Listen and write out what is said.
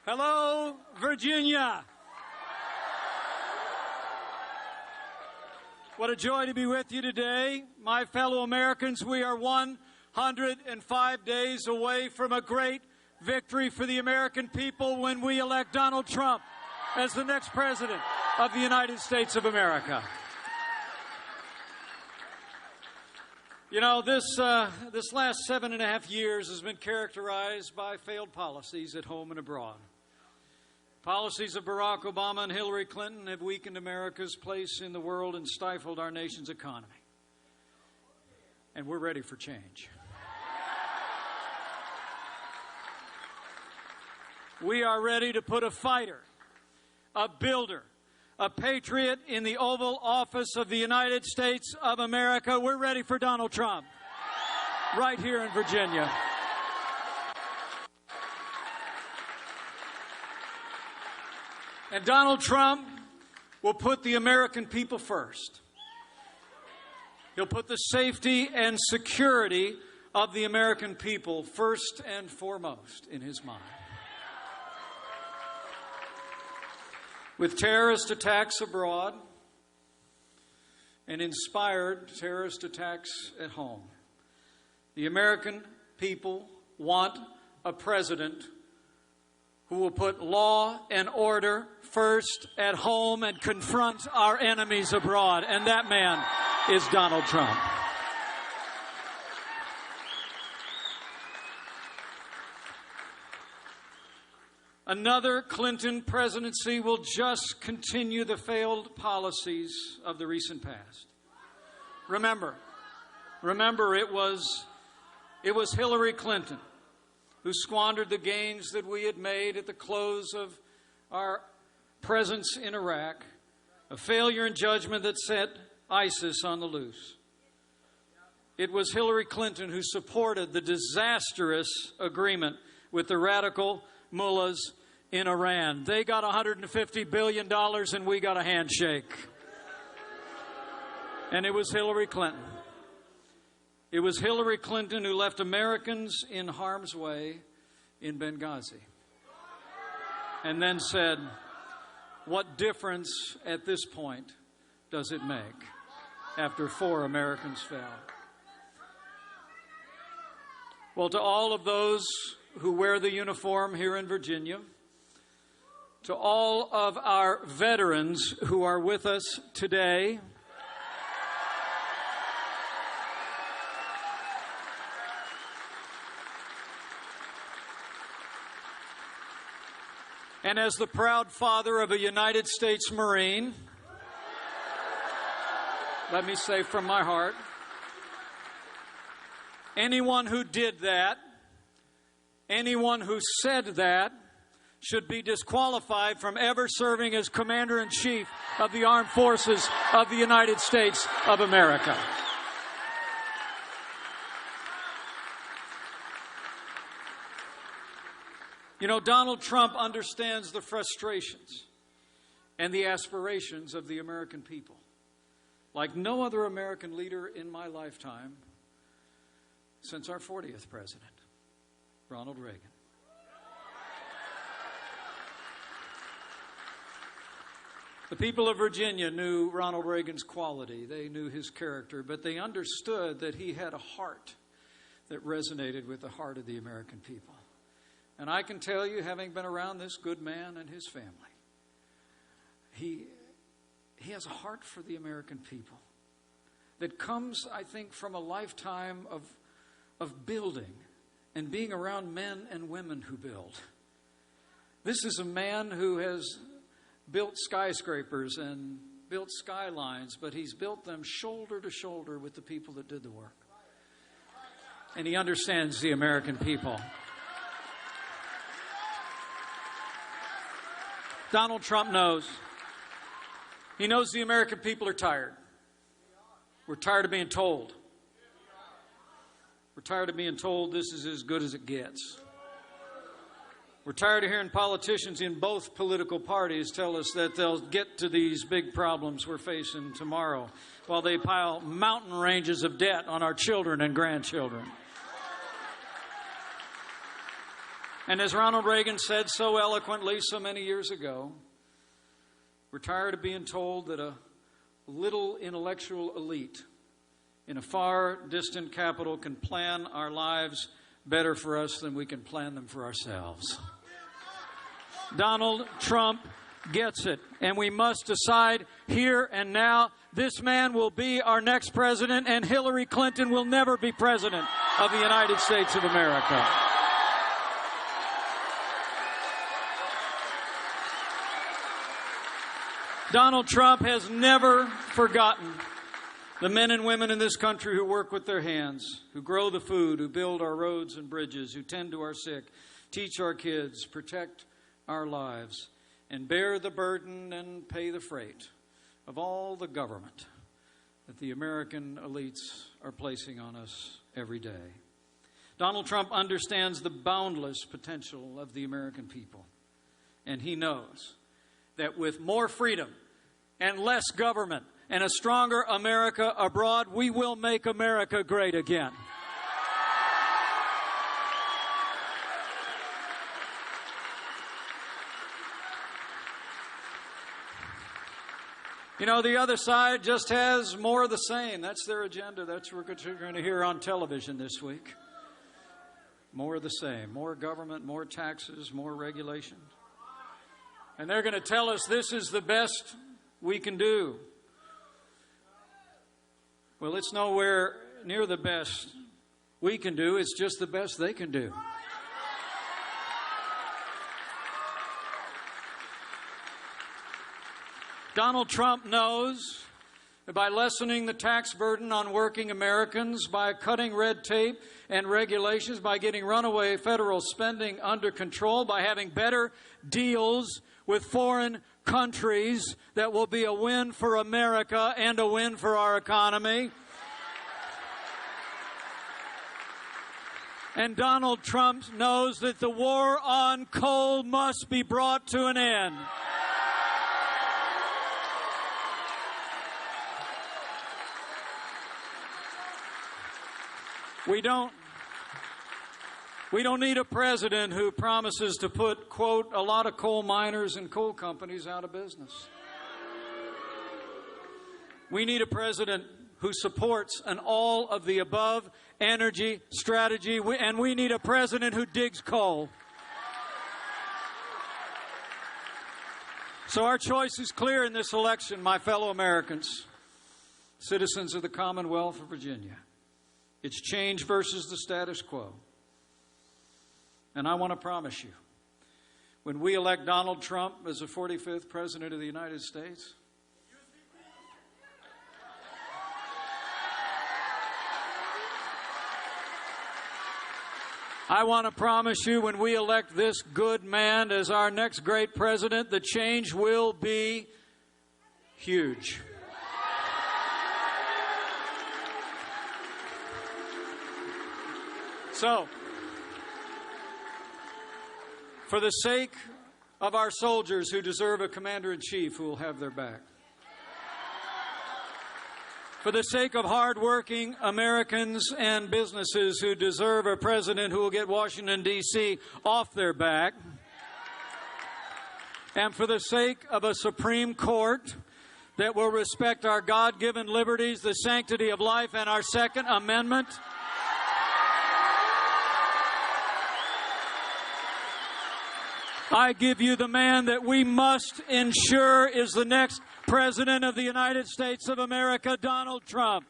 Hello, Virginia. What a joy to be with you today. My fellow Americans, we are 105 days away from a great victory for the American people when we elect Donald Trump as the next president of the United States of America. You know, this last 7.5 years has been characterized by failed policies at home and abroad. Policies of Barack Obama and Hillary Clinton have weakened America's place in the world and stifled our nation's economy. And we're ready for change. We are ready to put a fighter, a builder, a patriot in the Oval Office of the United States of America. We're ready for Donald Trump, right here in Virginia. And Donald Trump will put the American people first. He'll put the safety and security of the American people first and foremost in his mind. With terrorist attacks abroad and inspired terrorist attacks at home, the American people want a president who will put law and order first at home and confront our enemies abroad. And that man is Donald Trump. Another Clinton presidency will just continue the failed policies of the recent past. Remember, it was Hillary Clinton who squandered the gains that we had made at the close of our presence in Iraq, a failure in judgment that set ISIS on the loose. It was Hillary Clinton who supported the disastrous agreement with the radical mullahs in Iran. They got $150 billion and we got a handshake. And it was Hillary Clinton. It was Hillary Clinton who left Americans in harm's way in Benghazi. And then said, what difference at this point does it make after 4 Americans fell? Well, to all of those who wear the uniform here in Virginia, to all of our veterans who are with us today, and as the proud father of a United States Marine, let me say from my heart, anyone who did that, anyone who said that, should be disqualified from ever serving as Commander-in-Chief of the Armed Forces of the United States of America. You know, Donald Trump understands the frustrations and the aspirations of the American people like no other American leader in my lifetime since our 40th president, Ronald Reagan. The people of Virginia knew Ronald Reagan's quality. They knew his character, but they understood that he had a heart that resonated with the heart of the American people. And I can tell you, having been around this good man and his family, he has a heart for the American people that comes, I think, from a lifetime of building and being around men and women who build. This is a man who has built skyscrapers and built skylines, but he's built them shoulder to shoulder with the people that did the work. And he understands the American people. Donald Trump knows. He knows the American people are tired. We're tired of being told. We're tired of being told this is as good as it gets. We're tired of hearing politicians in both political parties tell us that they'll get to these big problems we're facing tomorrow while they pile mountain ranges of debt on our children and grandchildren. And as Ronald Reagan said so eloquently so many years ago, we're tired of being told that a little intellectual elite in a far distant capital can plan our lives better for us than we can plan them for ourselves. Donald Trump gets it, and we must decide here and now, this man will be our next president, and Hillary Clinton will never be president of the United States of America. Donald Trump has never forgotten the men and women in this country who work with their hands, who grow the food, who build our roads and bridges, who tend to our sick, teach our kids, protect our lives, and bear the burden and pay the freight of all the government that the American elites are placing on us every day. Donald Trump understands the boundless potential of the American people, and he knows that with more freedom and less government and a stronger America abroad, we will make America great again. You know, the other side just has more of the same. That's their agenda. That's what you're going to hear on television this week. More of the same. More government, more taxes, more regulation. And they're going to tell us this is the best we can do. Well, it's nowhere near the best we can do. It's just the best they can do. Donald Trump knows that by lessening the tax burden on working Americans, by cutting red tape and regulations, by getting runaway federal spending under control, by having better deals with foreign countries, that will be a win for America and a win for our economy. And Donald Trump knows that the war on coal must be brought to an end. We don't need a president who promises to put, quote, a lot of coal miners and coal companies out of business. We need a president who supports an all-of-the-above energy strategy, and we need a president who digs coal. So our choice is clear in this election, my fellow Americans, citizens of the Commonwealth of Virginia. It's change versus the status quo. And I want to promise you, when we elect Donald Trump as the 45th President of the United States, I want to promise you, when we elect this good man as our next great president, the change will be huge. So, for the sake of our soldiers who deserve a commander-in-chief who will have their back, for the sake of hardworking Americans and businesses who deserve a president who will get Washington, D.C. off their back, and for the sake of a Supreme Court that will respect our God-given liberties, the sanctity of life, and our Second Amendment, I give you the man that we must ensure is the next President of the United States of America, Donald Trump.